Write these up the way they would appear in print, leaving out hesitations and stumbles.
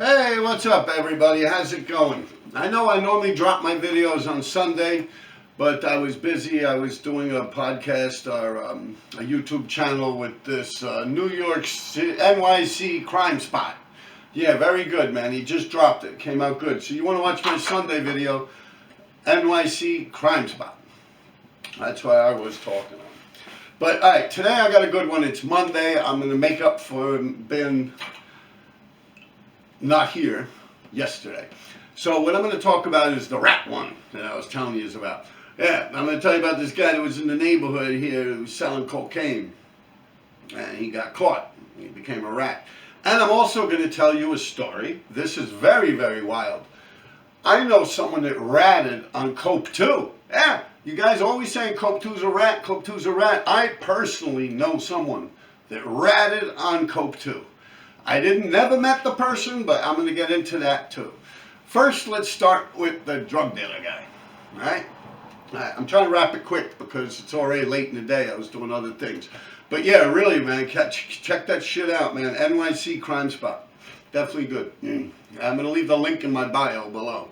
Hey, what's up everybody? How's it going? I know I normally drop my videos on Sunday, but I was busy. I was doing a podcast or a YouTube channel with this New York City, NYC crime spot. Yeah, very good, man. He just dropped it. Came out good. So you want to watch my Sunday video, NYC crime spot. That's why I was talking. But all right, today I got a good one. It's Monday. I'm going to make up for being not here yesterday. So what I'm going to talk about is the rat one that I was telling you about. Yeah, I'm going to tell you about this guy that was in the neighborhood here who was selling cocaine. And he got caught. He became a rat. And I'm also going to tell you a story. This is very, very wild. I know someone that ratted on Cope 2. Yeah, you guys always saying Cope 2's a rat, Cope 2's a rat. I personally know someone that ratted on Cope 2. I never met the person, but I'm going to get into that too. First, let's start with the drug dealer guy. All right? I'm trying to wrap it quick because it's already late in the day. I was doing other things. But yeah, really, man, check that shit out, man. NYC Crime Spot. Definitely good. I'm going to leave the link in my bio below,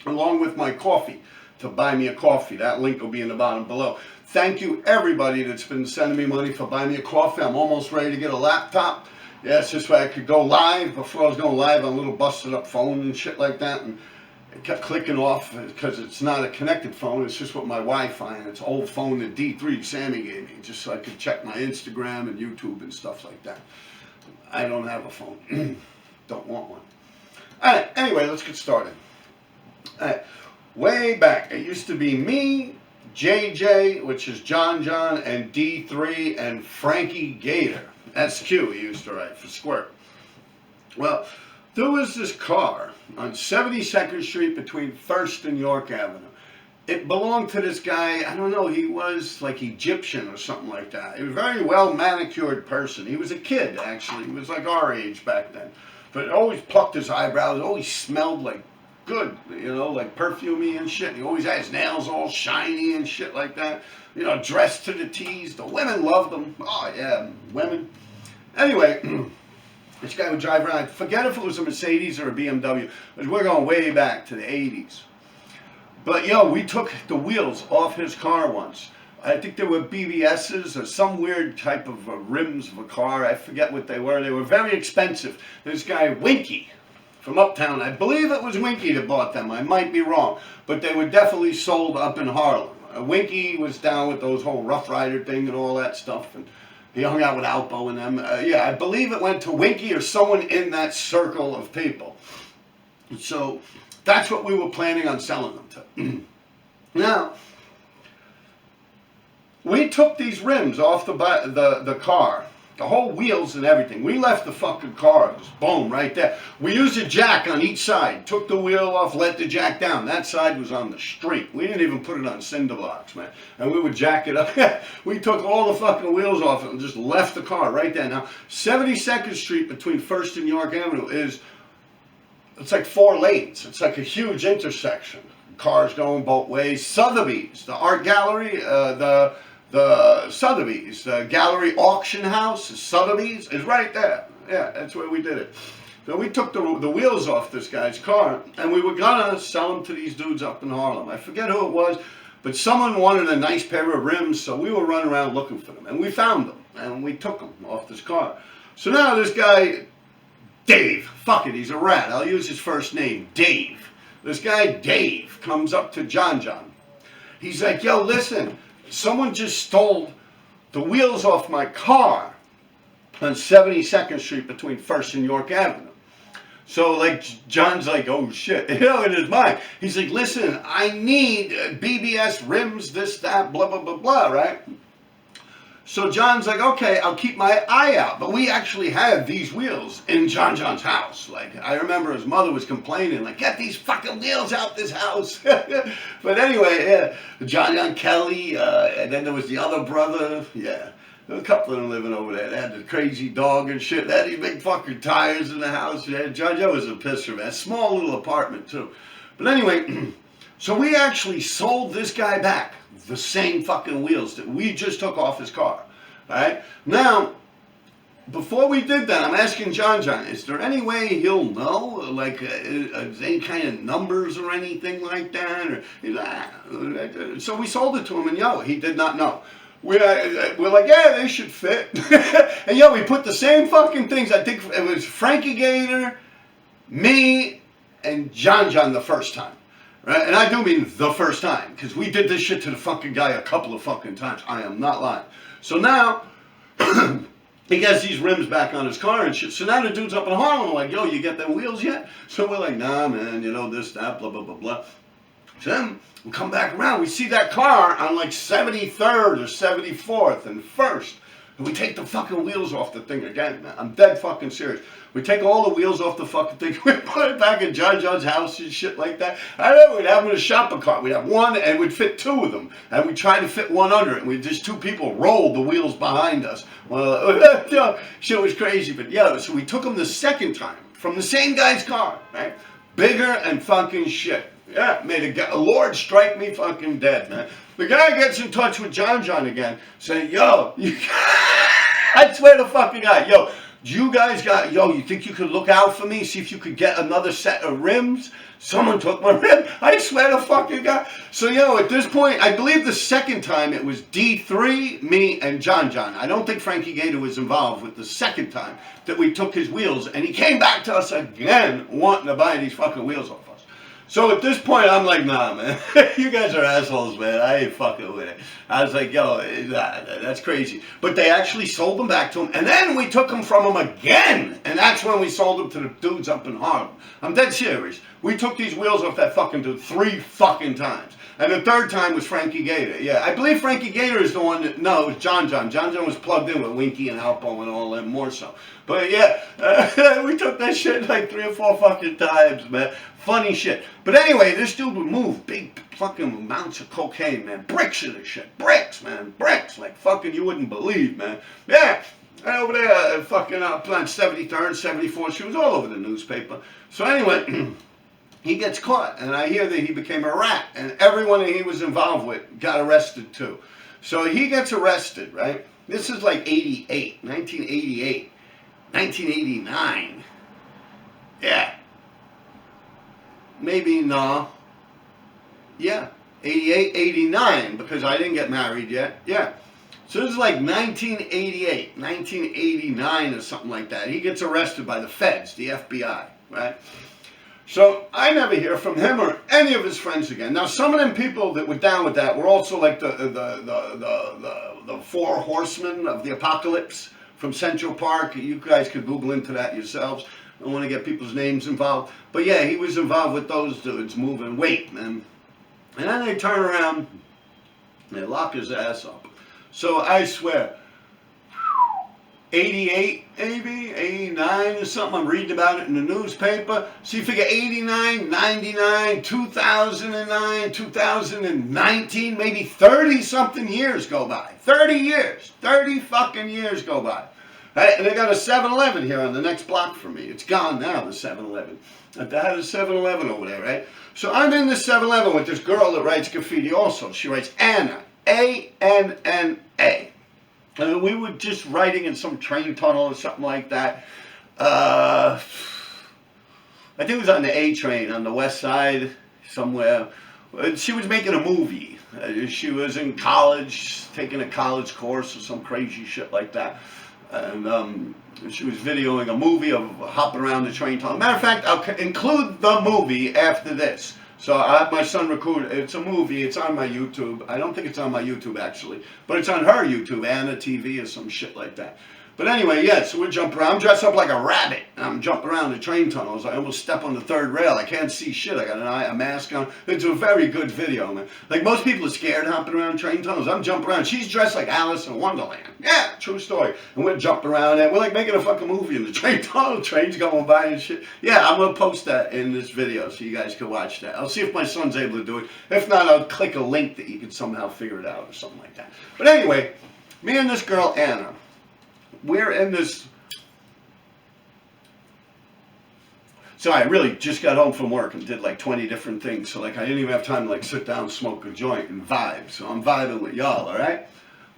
along with my coffee, to buy me a coffee. That link will be in the bottom below. Thank you, everybody that's been sending me money for buying me a coffee. I'm almost ready to get a laptop. Yeah, it's just why I could go live. Before I was going live on a little busted up phone and shit like that, and it kept clicking off because it's not a connected phone. It's just with my Wi-Fi, and it's an old phone that D3 Sammy gave me, just so I could check my Instagram and YouTube and stuff like that. I don't have a phone. Don't want one. All right, anyway, let's get started. All right, way back, it used to be me, JJ, which is John, and D3, and Frankie Gator. SQ he used to write for Squirt. Well, there was this car on 72nd Street between 1st and York Avenue. It belonged to this guy, I don't know, he was like Egyptian or something like that. He was a very well manicured person. He was a kid, actually. He was like our age back then. But always plucked his eyebrows, always smelled like good, you know, like perfumey and shit. He always had his nails all shiny and shit like that. You know, dressed to the T's. The women loved him. Oh, yeah, women. Anyway, this guy would drive around. Forget if it was a Mercedes or a BMW, but we're going way back to the 80s. But, yo, we took the wheels off his car once. I think they were BBS's or some weird type of rims of a car. I forget what they were. They were very expensive. This guy, Winky, from Uptown, I believe it was Winky that bought them. I might be wrong. But they were definitely sold up in Harlem. Winky was down with those whole Rough Rider thing and all that stuff. And he hung out with Alpo and them. Yeah, I believe it went to Winky or someone in that circle of people. So that's what we were planning on selling them to. Now, we took these rims off the car. The whole wheels and everything. We left the fucking car. Just boom, right there. We used a jack on each side. Took the wheel off, let the jack down. That side was on the street. We didn't even put it on cinder blocks, man. And we would jack it up. We took all the fucking wheels off and just left the car right there. Now, 72nd Street between 1st and York Avenue it's like 4 lanes. It's like a huge intersection. Cars going both ways. Sotheby's, the art gallery, the Sotheby's, the gallery auction house, Sotheby's, is right there. Yeah, that's where we did it. So we took the wheels off this guy's car, and we were gonna sell them to these dudes up in Harlem. I forget who it was, but someone wanted a nice pair of rims, so we were running around looking for them, and we found them, and we took them off this car. So now this guy, Dave, fuck it, he's a rat. I'll use his first name, Dave. This guy, Dave, comes up to John. He's like, yo, listen, someone just stole the wheels off my car on 72nd Street between 1st and York Avenue. So, like, John's like, oh, shit. You know, it is mine. He's like, listen, I need BBS rims, this, that, blah, blah, blah, blah, right? So John's like, okay, I'll keep my eye out. But we actually had these wheels in John's house. Like, I remember his mother was complaining, like, get these fucking wheels out this house. But anyway, yeah, John Kelly, and then there was the other brother. Yeah, there were a couple of them living over there. They had the crazy dog and shit. They had these big fucking tires in the house. Yeah, John was a pisser, man. Small little apartment, too. But anyway, so we actually sold this guy back the same fucking wheels that we just took off his car. Right? Now, before we did that, I'm asking John, is there any way he'll know, like, any kind of numbers or anything like that? Or, so we sold it to him, and he did not know. We're like, yeah, they should fit. And we put the same fucking things. I think it was Frankie Gator, me, and John the first time. Right? And I do mean the first time, because we did this shit to the fucking guy a couple of fucking times. I am not lying. So now, he gets these rims back on his car and shit. So now the dude's up in Harlem, like, yo, you get them wheels yet? So we're like, nah, man, this, that, blah, blah, blah, blah. So then we come back around. We see that car on like 73rd or 74th and 1st. And we take the fucking wheels off the thing again, man. I'm dead fucking serious. We take all the wheels off the fucking thing. We put it back in John's house and shit like that. I know, we'd have him in a shopping cart. We'd have one and we'd fit two of them. And we'd try to fit one under it. And just two people rolled the wheels behind us. Well, shit was crazy. But so we took them the second time from the same guy's car, right? Bigger and fucking shit. Yeah, made a Lord strike me fucking dead, man. The guy gets in touch with John again, saying, yo, I swear to fucking God, you guys you think you could look out for me, see if you could get another set of rims? Someone took my rim. I swear to fucking God. So, at this point, I believe the second time it was D3, me, and John. I don't think Frankie Gator was involved with the second time that we took his wheels, and he came back to us again wanting to buy these fucking wheels off us. So at this point, I'm like, nah, man, you guys are assholes, man. I ain't fucking with it. I was like, that's crazy. But they actually sold them back to him, and then we took them from him again, and that's when we sold them to the dudes up in Harlem. I'm dead serious. We took these wheels off that fucking dude 3 fucking times. And the third time was Frankie Gator. Yeah, I believe Frankie Gator is the one that, no, it was John. John was plugged in with Winky and Alpo and all that more so. But we took that shit like 3 or 4 fucking times, man. Funny shit. But anyway, this dude would move big fucking amounts of cocaine, man. Bricks of this shit. Bricks, man. Bricks. Like fucking you wouldn't believe, man. Yeah. And over there, fucking plant 73rd, 74th. She was all over the newspaper. So anyway, he gets caught. And I hear that he became a rat. And everyone that he was involved with got arrested too. So he gets arrested, right? This is like 1988. 1989. Yeah. Maybe, no. Yeah. 88, 89, because I didn't get married yet. Yeah. So this is like 1988, 1989 or something like that. He gets arrested by the feds, the FBI, right? So I never hear from him or any of his friends again. Now, some of them people that were down with that were also like the 4 horsemen of the apocalypse from Central Park. You guys could Google into that yourselves. I don't want to get people's names involved. But yeah, he was involved with those dudes moving weight, man. And then they turn around and they lock his ass up. So I swear, 88, maybe, 89 or something. I'm reading about it in the newspaper. So you figure 89, 99, 2009, 2019, maybe 30-something years go by. 30 years. 30 fucking years go by. Right? And they got a 7-Eleven here on the next block from me. It's gone now, the 7-Eleven. They had a 7-Eleven over there, right? So I'm in the 7-Eleven with this girl that writes graffiti also. She writes Anna, A-N-N-A. And we were just writing in some train tunnel or something like that. I think it was on the A train on the west side somewhere. She was making a movie. She was in college, taking a college course or some crazy shit like that. And she was videoing a movie of hopping around the train tunnel. Matter of fact, I'll include the movie after this. So I have my son record. It's a movie. It's on my YouTube. I don't think it's on my YouTube actually, but it's on her YouTube, Anna TV or some shit like that. But anyway, yeah, so we jump around. I'm dressed up like a rabbit. And I'm jumping around the train tunnels. I almost step on the 3rd rail. I can't see shit. I got a mask on. It's a very good video, man. Like, most people are scared hopping around train tunnels. I'm jumping around. She's dressed like Alice in Wonderland. Yeah, true story. And we're jumping around and we're like making a fucking movie in the train tunnel. Trains going by and shit. Yeah, I'm going to post that in this video so you guys can watch that. I'll see if my son's able to do it. If not, I'll click a link that you can somehow figure it out or something like that. But anyway, me and this girl, Anna, we're in this. So I really just got home from work and did like 20 different things. So like I didn't even have time to like sit down, smoke a joint and vibe. So I'm vibing with y'all, all right?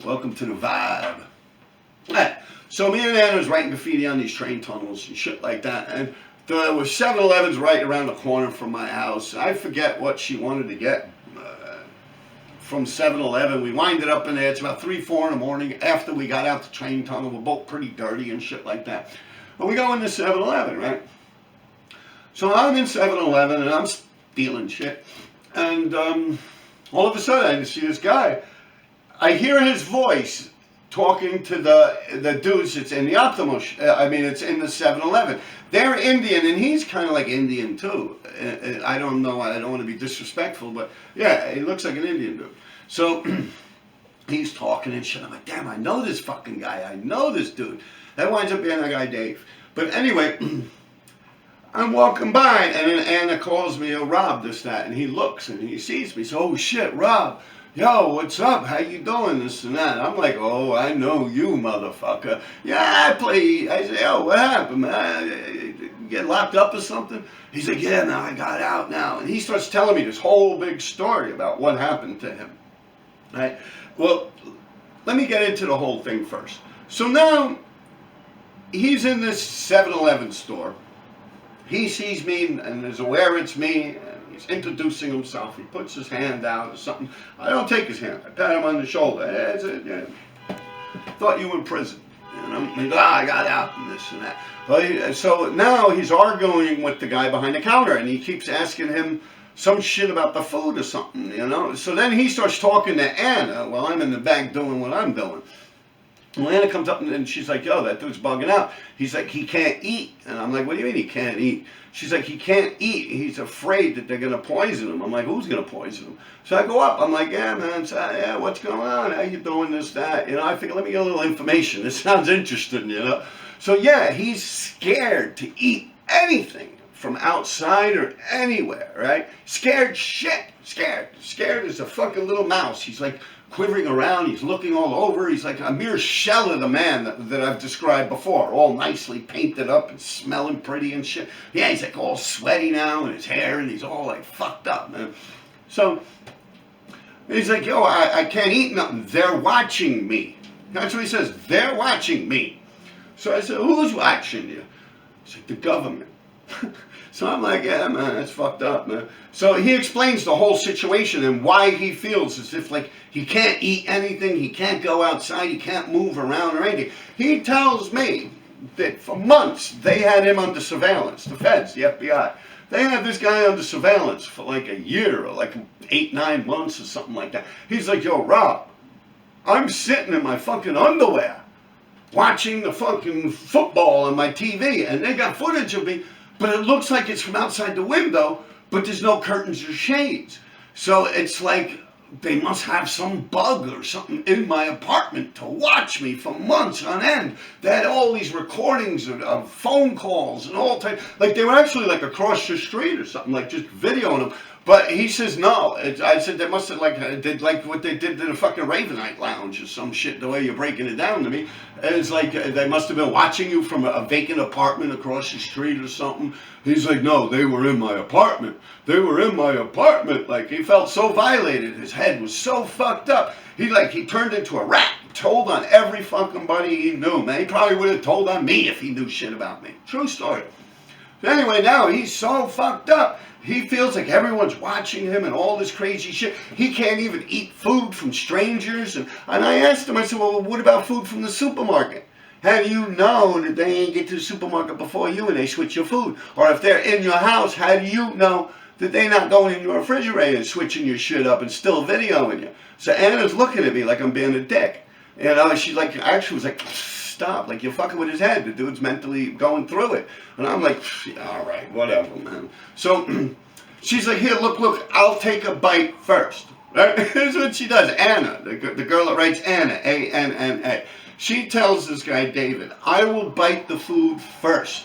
Welcome to the vibe. Right. So me and Anna was writing graffiti on these train tunnels and shit like that. And there was 7-Elevens right around the corner from my house. I forget what she wanted to get from 7-Eleven. We winded up in there. It's about 3, 4 in the morning after we got out the train tunnel. We're both pretty dirty and shit like that. And we go into 7-Eleven, right? So I'm in 7-Eleven and I'm stealing shit. And all of a sudden I see this guy. I hear his voice talking to the dudes that's in the Optimus, it's in the 7-Eleven. They're Indian, and he's kind of like Indian too. I don't know, I don't want to be disrespectful, but yeah, he looks like an Indian dude. So he's talking and shit. I'm like, damn, I know this fucking guy. I know this dude. That winds up being that guy Dave. But anyway, I'm walking by, and then Anna calls me, oh, Rob, this, that, and he looks, and he sees me. So, oh shit, Rob. Yo, what's up? How you doing? This and that. I'm like, oh, I know you, motherfucker. Yeah, I play. I say, oh, what happened, man? You get locked up or something? He's like, yeah, no, I got out now. And he starts telling me this whole big story about what happened to him. Right? Well, let me get into the whole thing first. So now, he's in this 7-Eleven store. He sees me and is aware it's me. He's introducing himself. He puts his hand out or something. I don't take his hand. I pat him on the shoulder. Yeah, thought you were in prison. You know? He goes, I got out and this and that. So now he's arguing with the guy behind the counter, and he keeps asking him some shit about the food or something, you know. So then he starts talking to Anna while I'm in the back doing what I'm doing. Well, Anna comes up and she's like, yo, that dude's bugging out. He's like, he can't eat. And I'm like, what do you mean he can't eat? She's like, he can't eat. He's afraid that they're going to poison him. I'm like, who's going to poison him? So I go up. I'm like, yeah, man. So, yeah, what's going on? How you doing this, that? You know, I figure, let me get a little information. This sounds interesting, you know. So, yeah, he's scared to eat anything from outside or anywhere, right? Scared shit. Scared. Scared as a fucking little mouse. He's like quivering around, he's looking all over, he's like a mere shell of the man that I've described before, all nicely painted up and smelling pretty and shit. Yeah, he's like all sweaty now, and his hair, and he's all like fucked up, man. So, he's like, yo, I can't eat nothing, they're watching me. That's what he says, they're watching me. So I said, who's watching you? He's like, the government. So I'm like, yeah, man, that's fucked up, man. So he explains the whole situation and why he feels as if, like, he can't eat anything, he can't go outside, he can't move around or anything. He tells me that for months they had him under surveillance, the feds, the FBI. They had this guy under surveillance for like a year or like 8, 9 months or something like that. He's like, yo, Rob, I'm sitting in my fucking underwear watching the fucking football on my TV, and they got footage of me, but it looks like it's from outside the window, but there's no curtains or shades. So it's like they must have some bug or something in my apartment to watch me for months on end. They had all these recordings of phone calls and all types. Like they were actually like across the street or something, like just videoing them. But he says no. I said they must have did like what they did to the fucking Ravenite Lounge or some shit. The way you're breaking it down to me, and it's like they must have been watching you from a vacant apartment across the street or something. He's like, no, they were in my apartment. They were in my apartment. Like he felt so violated. His head was so fucked up. He turned into a rat. Told on every fucking buddy he knew. Man, he probably would have told on me if he knew shit about me. True story. Anyway, now he's so fucked up. He feels like everyone's watching him and all this crazy shit. He can't even eat food from strangers. And I asked him, I said, well, what about food from the supermarket? How do you know that they ain't get to the supermarket before you and they switch your food? Or if they're in your house, how do you know that they're not going in your refrigerator and switching your shit up and still videoing you? So Anna's looking at me like I'm being a dick. You know, she like actually was like, stop, like you're fucking with his head. The dude's mentally going through it. And I'm like, all right, whatever, man. So she's like, here, look, I'll take a bite first. Right? Here's what she does. Anna, the girl that writes Anna, A-N-N-A. She tells this guy, David, I will bite the food first.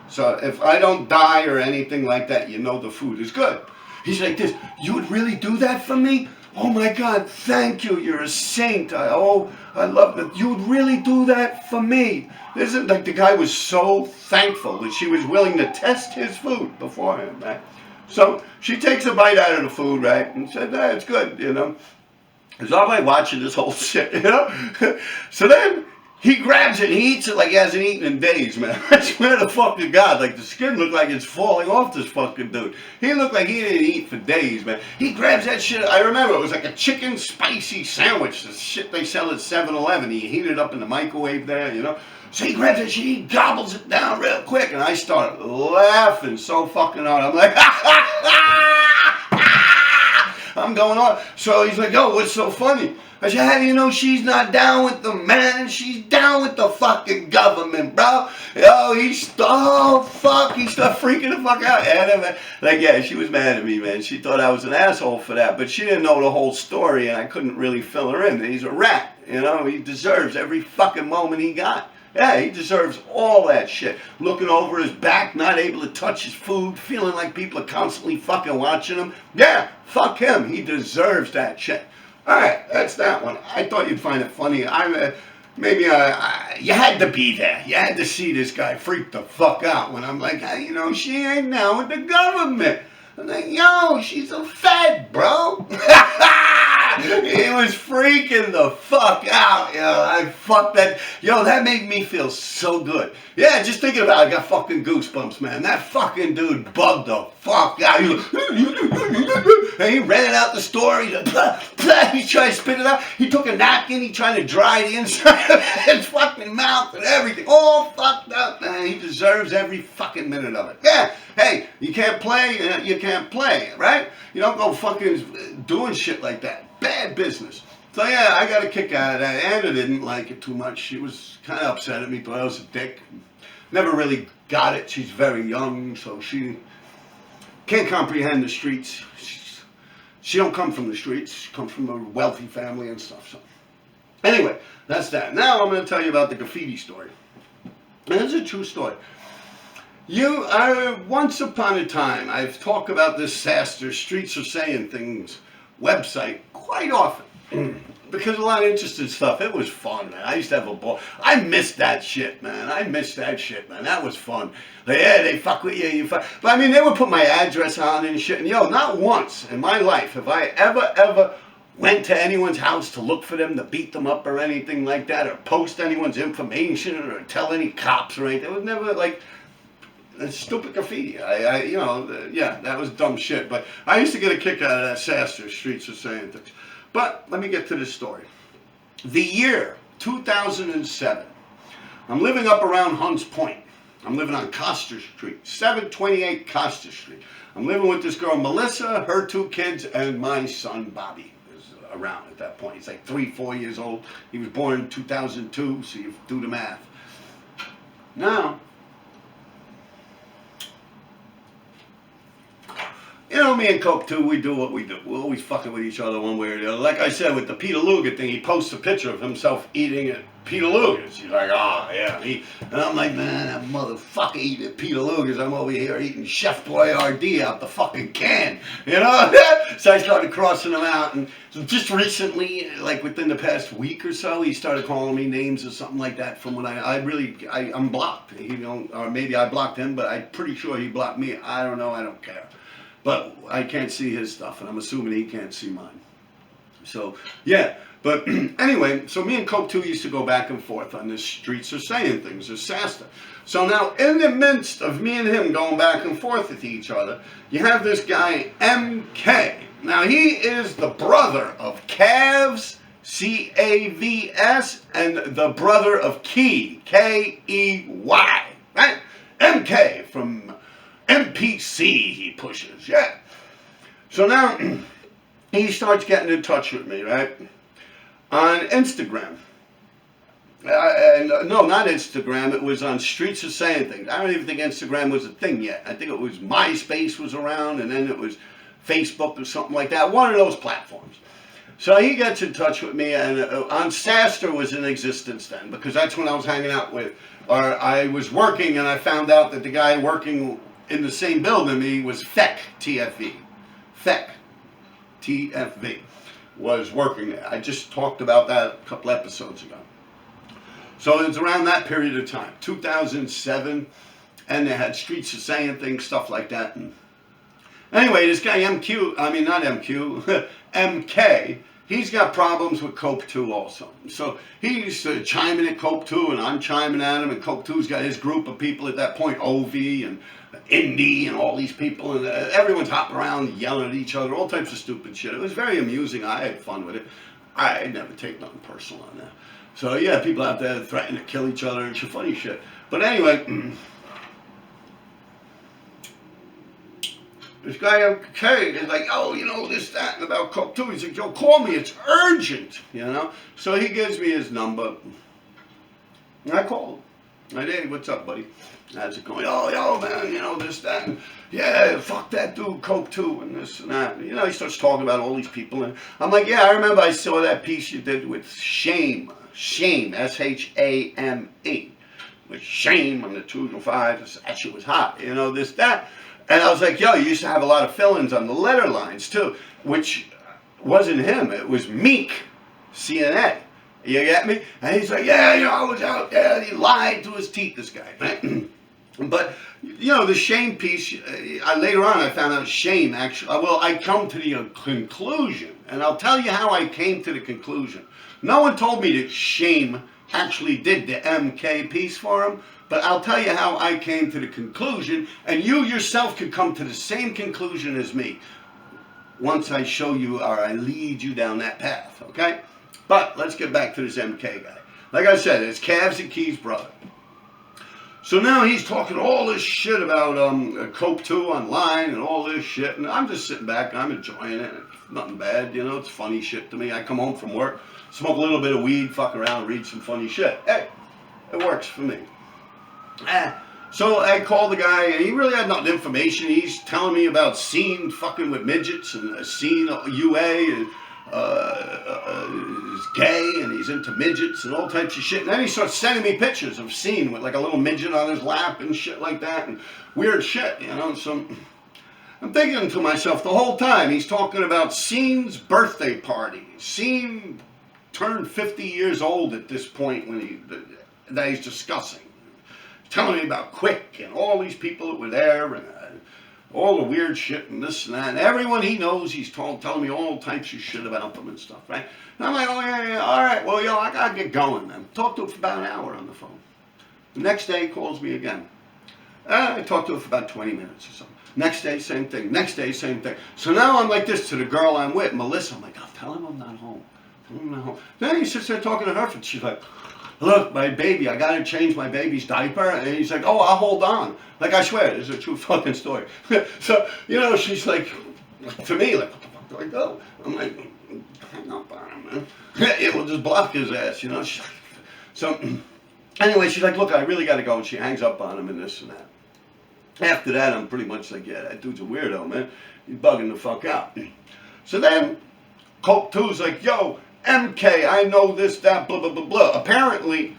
So if I don't die or anything like that, you know the food is good. He's like this, you would really do that for me? Oh my God, thank you, you're a saint. I love that. You would really do that for me. Isn't like the guy was so thankful that she was willing to test his food beforehand, right? So she takes a bite out of the food, right, and said, it's good, you know. So I'm like watching this whole shit, you know. So then He grabs it and he eats it like he hasn't eaten in days, man. I swear to fucking God, like the skin looked like it's falling off this fucking dude. He looked like he didn't eat for days, man. He grabs that shit. I remember it was like a chicken spicy sandwich, the shit they sell at 7-Eleven. He heated it up in the microwave there, you know. So he grabs that shit, he gobbles it down real quick, and I started laughing so fucking hard. I'm like, ha ha ha! I'm going on. So he's like, yo, what's so funny? I said, how do you know she's not down with the man? She's down with the fucking government, bro. Yo, he started freaking the fuck out. And like, yeah, she was mad at me, man. She thought I was an asshole for that, but she didn't know the whole story, and I couldn't really fill her in. He's a rat, you know. He deserves every fucking moment he got. Yeah, he deserves all that shit. Looking over his back, not able to touch his food, feeling like people are constantly fucking watching him. Yeah, fuck him. He deserves that shit. All right, that's that one. I thought you'd find it funny. You had to be there. You had to see this guy freak the fuck out when I'm like, hey, you know, she ain't now with the government. I'm like, yo, she's a fed, bro. He was freaking the fuck out, yo. I fucked that. Yo, that made me feel so good. Yeah, just thinking about it, I got fucking goosebumps, man. That fucking dude bugged the fuck out. And he ran out the store. He tried to spit it out. He took a napkin. He tried to dry the inside of his fucking mouth and everything. All fucked up, man. He deserves every fucking minute of it. Yeah. Hey, you can't play. You can't play, right? You don't go fucking doing shit like that. Bad business. So yeah, I got a kick out of that. Anna didn't like it too much. She was kind of upset at me, thought I was a dick. Never really got it. She's very young, so she can't comprehend the streets. She don't come from the streets. She comes from a wealthy family and stuff. So anyway, that's that. Now I'm going to tell you about the graffiti story. And it's a true story. Once upon a time, I've talked about this SASTER, Streets Are Saying Things website quite often. Because a lot of interesting stuff. It was fun, man. I used to have a ball. I missed that shit, man. That was fun. Like, yeah, they fuck with you. But I mean, they would put my address on and shit. And yo, not once in my life have I ever went to anyone's house to look for them, to beat them up or anything like that, or post anyone's information or tell any cops or anything. It was never like stupid graffiti. Yeah, that was dumb shit. But I used to get a kick out of that SASTER, Streets Are Saying Things. But let me get to this story. The year 2007. I'm living up around Hunts Point. I'm living on Coster Street, 728 Coster Street. I'm living with this girl, Melissa, her 2 kids, and my son, Bobby, is around at that point. He's like 3-4 years old. He was born in 2002, so you do the math. Now, you know, me and Coke too, we do what we do. We're always fucking with each other one way or the other. Like I said, with the Peter Luger thing, he posts a picture of himself eating at Peter Luger's. He's like, oh, yeah. And I'm like, man, that motherfucker eating at Peter Luger's. I'm over here eating Chef Boyardee out the fucking can. You know? So I started crossing him out. And just recently, like within the past week or so, he started calling me names or something like that from when I'm blocked. Or maybe I blocked him, but I'm pretty sure he blocked me. I don't know. I don't care. But I can't see his stuff, and I'm assuming he can't see mine. So, yeah. But anyway, so me and Coke 2 used to go back and forth on this Streets Are Saying Things, or SASTER. So now, in the midst of me and him going back and forth with each other, you have this guy, MK. Now, he is the brother of Cavs, C-A-V-S, and the brother of Key, K-E-Y, right? MK from MPC he pushes, yeah. So now he starts getting in touch with me, right? On Instagram. No, not Instagram. It was on Streets Are Saying Things. I don't even think Instagram was a thing yet. I think it was MySpace was around, and then it was Facebook or something like that. One of those platforms. So he gets in touch with me, and on SASTER was in existence then, because that's when I was hanging out with, or I was working, and I found out that the guy working in the same building me was Feck, TFV. Feck, TFV, was working there. I just talked about that a couple episodes ago. So it's around that period of time, 2007, and they had Streets Are Saying Things, stuff like that. And anyway, this guy MK, he's got problems with Cope 2 also. So he's chiming at Cope 2, and I'm chiming at him, and Cope 2's got his group of people at that point, OV and Indy and all these people, and everyone's hopping around yelling at each other, all types of stupid shit. It was very amusing. I had fun with it. I never take nothing personal on that. So yeah, people out there threatening to kill each other and shit, funny shit. But anyway, this guy MK is like, oh, you know, this, that, and about Coke 2. He's like, yo, call me, it's urgent, you know? So he gives me his number, and I call him. I did, hey, what's up, buddy? How's it going? Oh, yo, man, you know, this, that, and yeah, fuck that dude, Coke 2, and this and that. You know, he starts talking about all these people, and I'm like, yeah, I remember I saw that piece you did with Shame, S-H-A-M-E, with Shame on the 205. That shit was hot, you know, this, that. And I was like, yo, you used to have a lot of fill-ins on the letter lines, too, which wasn't him. It was Meek, CNA. You get me? And he's like, yeah, you know, I was out there. And he lied to his teeth, this guy. But, you know, the Shame piece, later on I found out Shame actually, well, I come to the conclusion, and I'll tell you how I came to the conclusion. No one told me that Shame actually did the MK piece for him, but I'll tell you how I came to the conclusion, and you yourself could come to the same conclusion as me once I show you or I lead you down that path, okay? But let's get back to this MK guy. Like I said, it's Cavs and Keys' brother. So now he's talking all this shit about Cope 2 online and all this shit, and I'm just sitting back, I'm enjoying it. It's nothing bad, you know, it's funny shit to me. I come home from work, smoke a little bit of weed, fuck around, read some funny shit. Hey, it works for me. So I called the guy, and he really had nothing information. He's telling me about Scene fucking with midgets, and Scene UA is gay, and he's into midgets and all types of shit. And then he starts sending me pictures of Scene with like a little midget on his lap and shit like that, and weird shit, you know. So I'm thinking to myself the whole time, he's talking about Scene's birthday party. Scene turned 50 years old at this point when that he's discussing. Telling me about Quick and all these people that were there, and all the weird shit and this and that. And everyone he knows, he's telling me all types of shit about them and stuff, right? And I'm like, oh, yeah, all right, well, yo, I got to get going then. Talked to him for about an hour on the phone. The next day, he calls me again. I talked to him for about 20 minutes or so. Next day, same thing. Next day, same thing. So now I'm like this to the girl I'm with, Melissa. I'm like, I'll tell him I'm not home. Tell him I'm not home. Then he sits there talking to her, and she's like, look, my baby, I got to change my baby's diaper. And he's like, oh, I'll hold on. Like, I swear, this is a true fucking story. So, you know, she's like, to me, like, what the fuck do I do? I'm like, hang up on him, man. It will just block his ass, you know. So, anyway, she's like, look, I really got to go. And she hangs up on him and this and that. After that, I'm pretty much like, yeah, that dude's a weirdo, man. He's bugging the fuck out. So then, Cope 2's like, yo, MK, I know this, that, blah, blah, blah, blah. Apparently,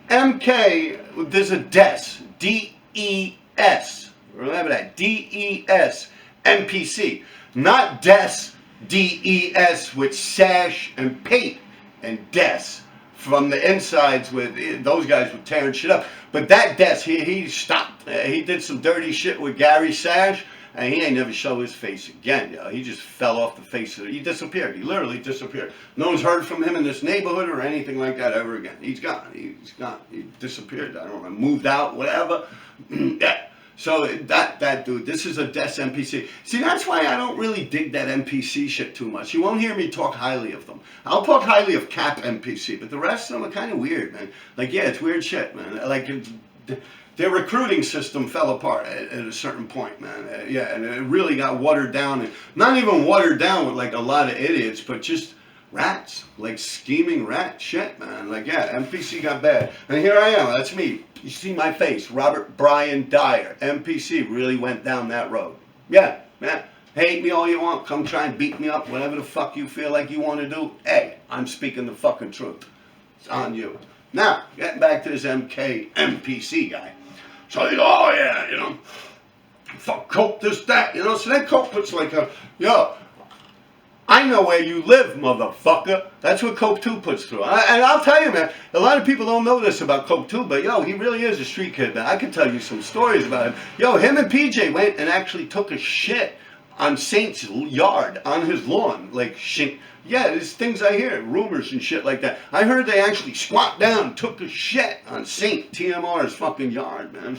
MK, there's a DES, D-E-S. Remember that, D-E-S, NPC. Not DES, D-E-S, with sash and paint, and DES. From the insides with those guys were tearing shit up. But that DES, he stopped. He did some dirty shit with Gary Sash, and he ain't never show his face again. You know? He just fell off the face of it. He disappeared. He literally disappeared. No one's heard from him in this neighborhood or anything like that ever again. He's gone. He's gone. He disappeared. I don't know. Moved out, whatever. Yeah. So that dude, this is a DES NPC. See, that's why I don't really dig that NPC shit too much. You won't hear me talk highly of them. I'll talk highly of Cap NPC, but the rest of them are kind of weird, man. Like, yeah, it's weird shit, man. Like, their recruiting system fell apart at a certain point, man. Yeah, and it really got watered down. And not even watered down with, like, a lot of idiots, but just rats. Like, scheming rat shit, man. Like, yeah, NPC got bad. And here I am. That's me. You see my face. Robert Brian Dyer. NPC really went down that road. Yeah, man. Hate me all you want. Come try and beat me up. Whatever the fuck you feel like you want to do. Hey, I'm speaking the fucking truth. It's on you. Now, getting back to this MK NPC guy. So he's, oh yeah, you know, fuck Cope, this, that, you know. So then Cope puts like a, yo, I know where you live, motherfucker. That's what Cope 2 puts through. And I'll tell you, man, a lot of people don't know this about Cope 2, but yo, he really is a street kid, man. I can tell you some stories about him. Yo, him and PJ went and actually took a shit on Saint's yard, on his lawn, like shit. Yeah, there's things I hear, rumors and shit like that. I heard they actually squat down, took a shit on Saint TMR's fucking yard, man.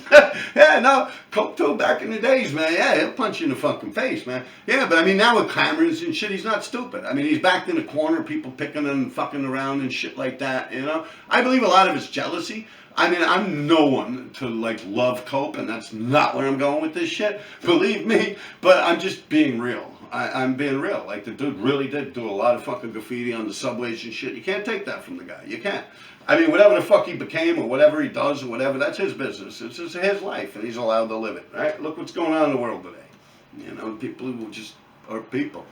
Yeah, no, Coke 2 back in the days, man. Yeah, he'll punch you in the fucking face, man. Yeah, but I mean, now with cameras and shit, he's not stupid. I mean, he's backed in the corner, people picking and fucking around and shit like that, you know? I believe a lot of it's jealousy. I mean, I'm no one to, like, love Cope, and that's not where I'm going with this shit, believe me, but I'm just being real. I'm being real. Like, the dude really did do a lot of fucking graffiti on the subways and shit. You can't take that from the guy. You can't. I mean, whatever the fuck he became or whatever he does or whatever, that's his business. It's just his life, and he's allowed to live it, right? Look what's going on in the world today. You know, people who just are people.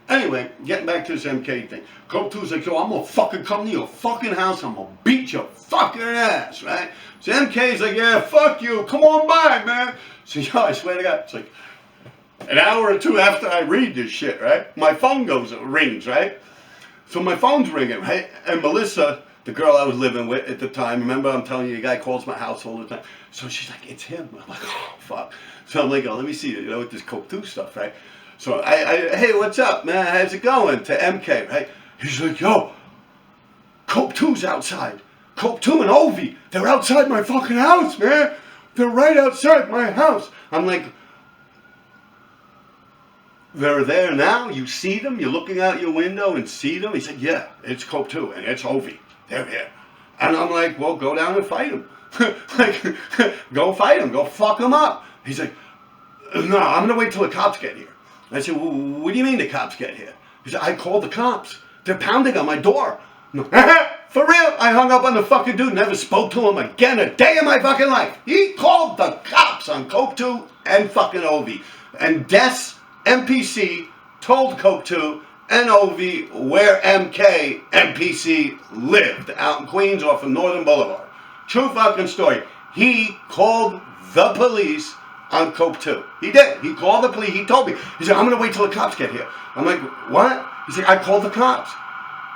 Anyway, getting back to this MK thing. Cope 2's like, yo, I'm gonna fucking come to your fucking house, I'm gonna beat your fucking ass, right? So MK's like, yeah, fuck you, come on by, man. So, yo, I swear to God, it's like an hour or two after I read this shit, right? My phone rings, right? So my phone's ringing, right? And Melissa, the girl I was living with at the time, remember I'm telling you, the guy calls my house all the time. So she's like, it's him. I'm like, oh, fuck. So I'm like, oh, let me see, you know, with this Cope 2 stuff, right? So hey, what's up, man? How's it going? To MK, right? He's like, yo, Cope 2's outside. Cope 2 and Ovi, they're outside my fucking house, man. They're right outside my house. I'm like, they're there now? You see them? You're looking out your window and see them? He said, yeah, it's Cope 2 and it's Ovi. They're here. And I'm like, well, go down and fight them. Like, go fight them. Go fuck them up. He's like, no, I'm going to wait till the cops get here. I said, well, what do you mean the cops get here? He said, I called the cops. They're pounding on my door. No. For real? I hung up on the fucking dude, never spoke to him again a day in my fucking life. He called the cops on Cope 2 and fucking Ovi. And Des MPC told Cope 2 and Ovi where MK MPC lived, out in Queens off of Northern Boulevard. True fucking story. He called the police on Cope 2. He did. He called the police. He told me. He said, I'm going to wait till the cops get here. I'm like, what? He said, I called the cops.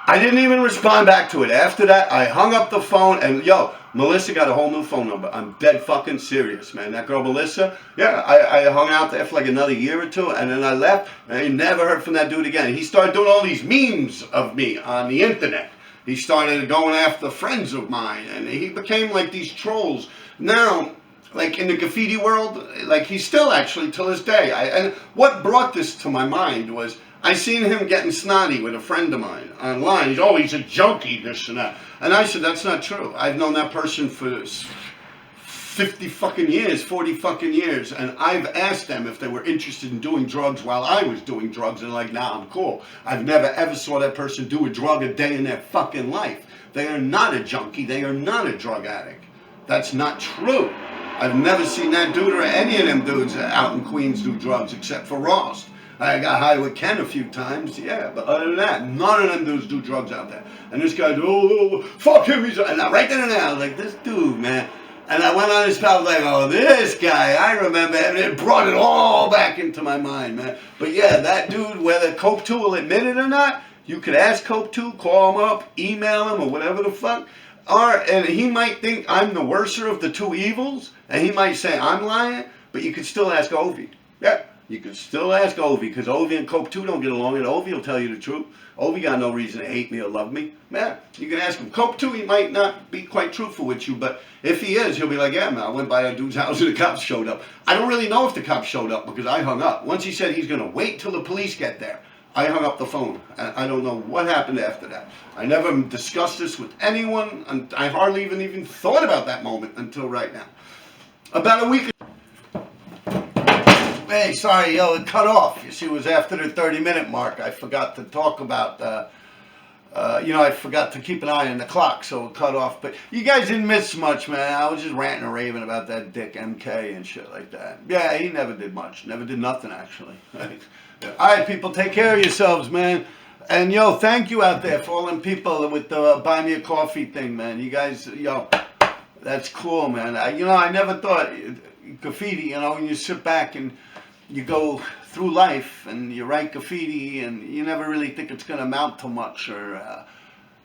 I didn't even respond back to it. After that, I hung up the phone and, yo, Melissa got a whole new phone number. I'm dead fucking serious, man. That girl Melissa, yeah, I hung out there for like another year or two, and then I left, and I never heard from that dude again. He started doing all these memes of me on the internet. He started going after friends of mine, and he became like these trolls. Now, like in the graffiti world, like he's still actually till this day. And what brought this to my mind was I seen him getting snotty with a friend of mine online. He's, oh, he's a junkie, this and that. And I said, that's not true. I've known that person for 50 fucking years, 40 fucking years, and I've asked them if they were interested in doing drugs while I was doing drugs, and like, nah, I'm cool. I've never ever saw that person do a drug a day in their fucking life. They are not a junkie. They are not a drug addict. That's not true. I've never seen that dude or any of them dudes out in Queens do drugs except for Ross. I got high with Ken a few times, yeah, but other than that, none of them dudes do drugs out there. And this guy, oh, fuck him, he's, and I, right then and there, I was like, this dude, man. And I went on his pal, like, oh, this guy, I remember, and it brought it all back into my mind, man. But yeah, that dude, whether Cope 2 will admit it or not, you could ask Cope 2, call him up, email him, or whatever the fuck. And he might think I'm the worser of the two evils, and he might say I'm lying, but you could still ask Ovi. Yeah, you could still ask Ovi, because Ovi and Cope 2 don't get along, and Ovi will tell you the truth. Ovi got no reason to hate me or love me. Man, you can ask him. Cope 2, he might not be quite truthful with you, but if he is, he'll be like, yeah, man, I went by a dude's house and the cops showed up. I don't really know if the cops showed up, because I hung up. Once he said he's going to wait till the police get there, I hung up the phone. I don't know what happened after that. I never discussed this with anyone, and I hardly even thought about that moment until right now. About a week ago. Hey, sorry, yo, it cut off. You see, it was after the 30-minute mark. I forgot to talk about, I forgot to keep an eye on the clock, so it cut off. But you guys didn't miss much, man. I was just ranting and raving about that dick MK and shit like that. Yeah, he never did much. Never did nothing, actually. All right, people, take care of yourselves, man. And, yo, thank you out there for all them people with the buy me a coffee thing, man. You guys, yo, that's cool, man. I never thought graffiti, when you sit back and you go through life and you write graffiti and you never really think it's going to amount to much, or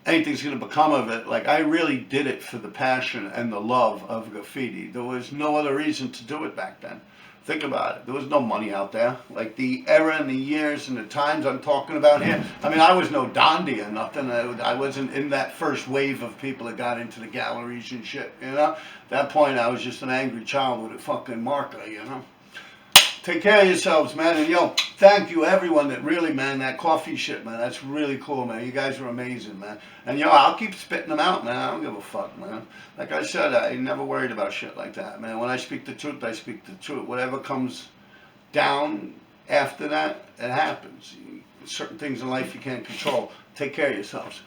anything's going to become of it. Like, I really did it for the passion and the love of graffiti. There was no other reason to do it back then. Think about it. There was no money out there. Like, the era and the years and the times I'm talking about here. I mean, I was no Dondi or nothing. I wasn't in that first wave of people that got into the galleries and shit, you know? At that point, I was just an angry child with a fucking marker, you know? Take care of yourselves, man. And yo, thank you everyone that really, man, that coffee shit, man. That's really cool, man. You guys are amazing, man. And yo, I'll keep spitting them out, man. I don't give a fuck, man. Like I said, I never worried about shit like that, man. When I speak the truth, I speak the truth. Whatever comes down after that, it happens. Certain things in life you can't control. Take care of yourselves.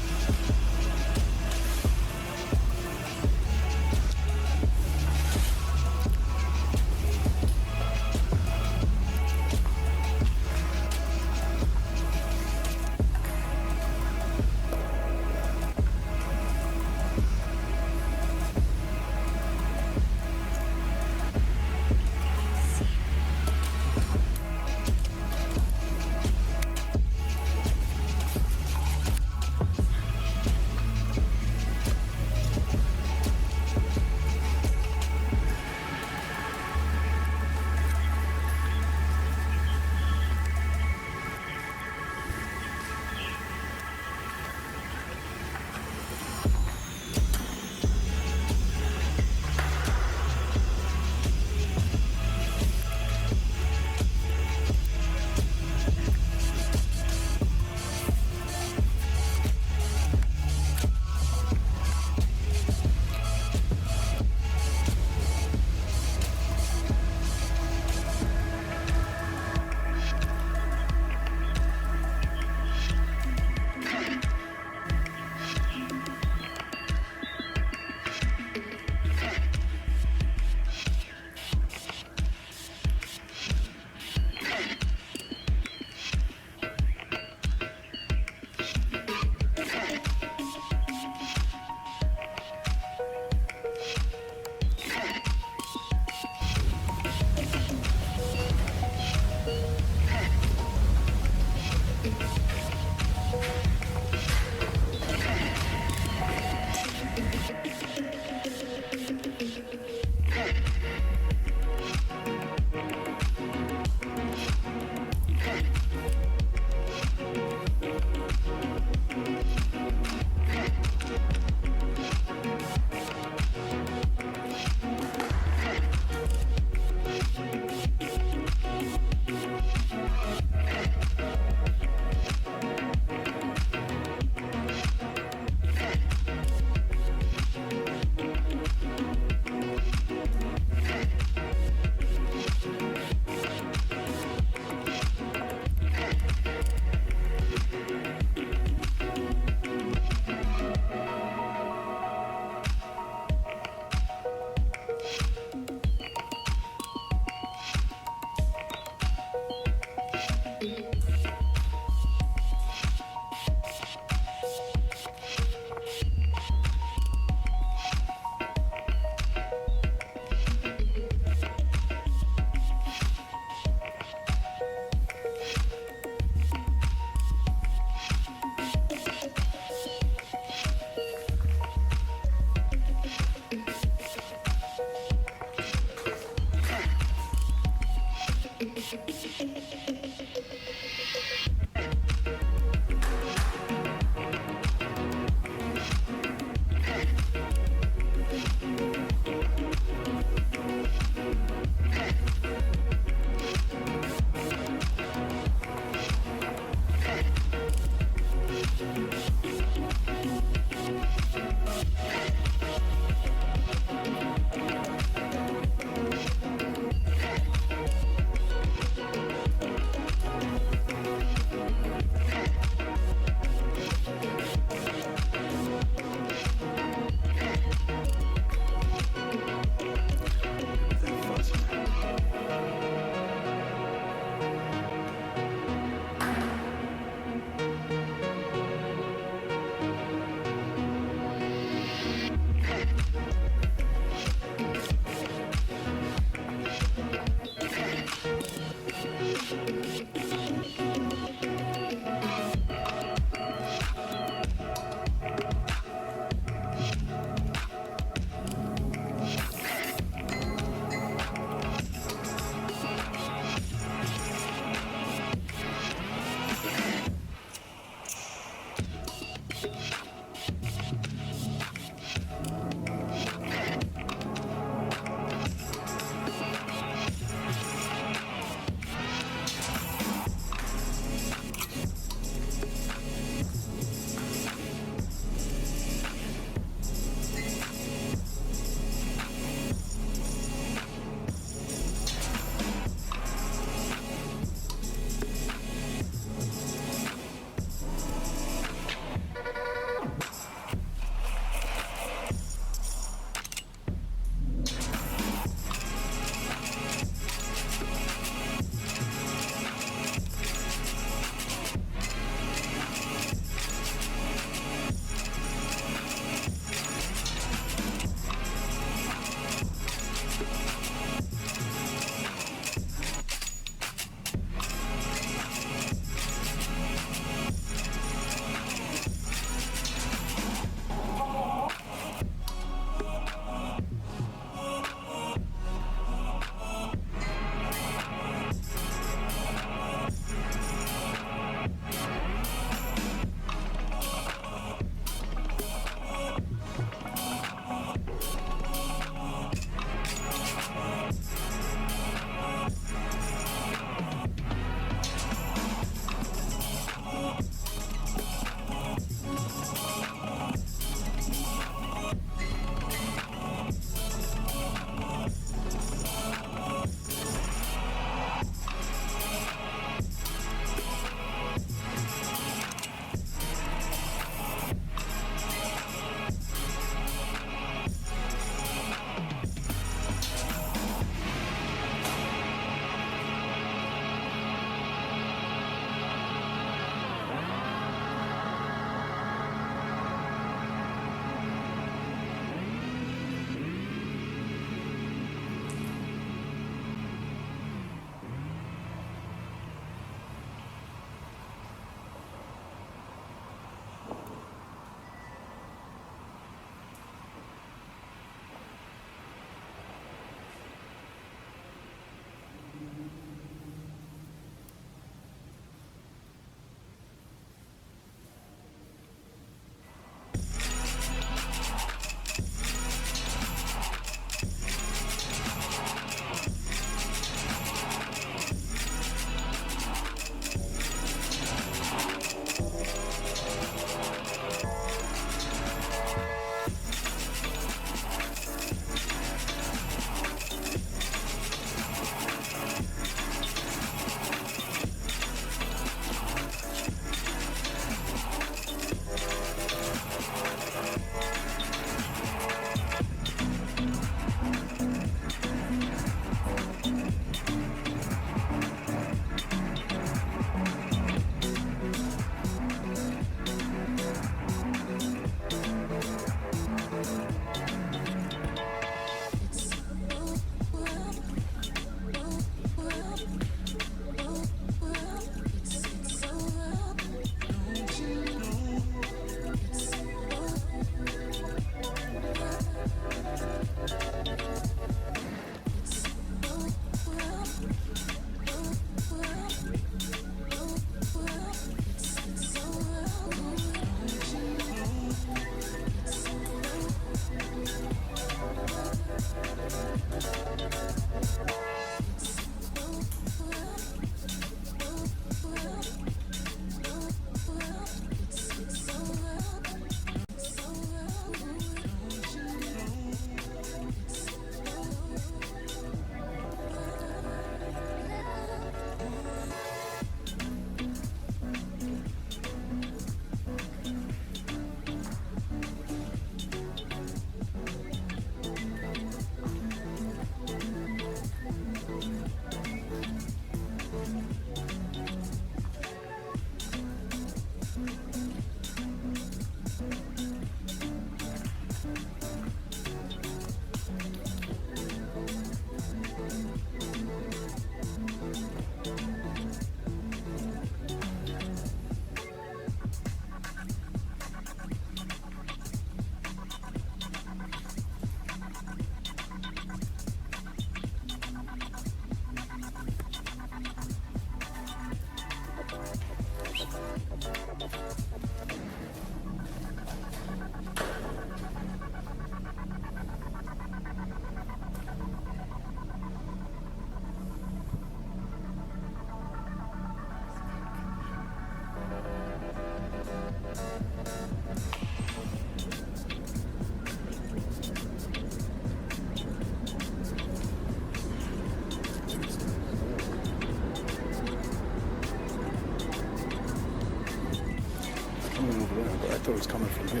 thought it was coming from here.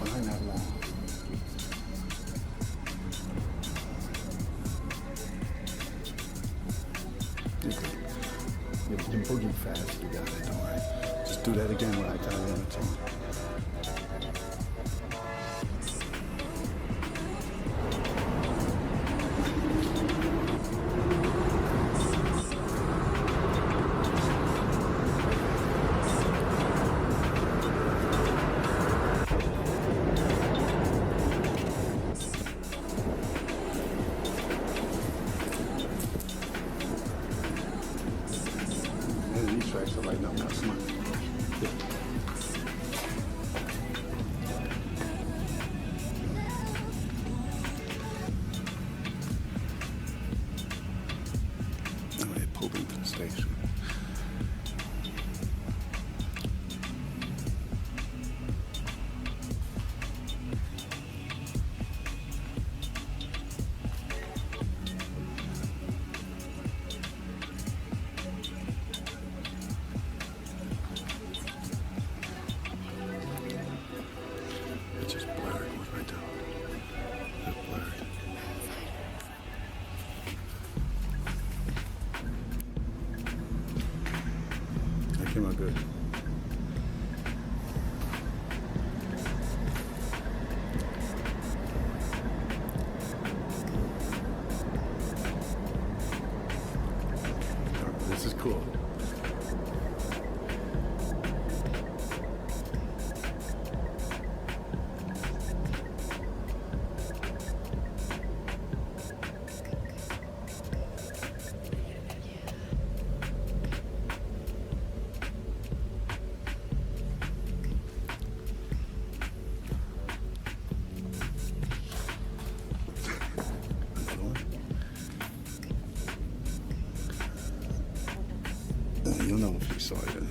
Behind that wall. You're boogieing fast. You got it. Don't worry. Just do that again when I tell you to. These tracks are lighting up now. Come on. Yeah. Oh, they pulled into the station. It's just blurred. What do I do? It's blurred. That came out good. This is cool. You'll know if you saw it.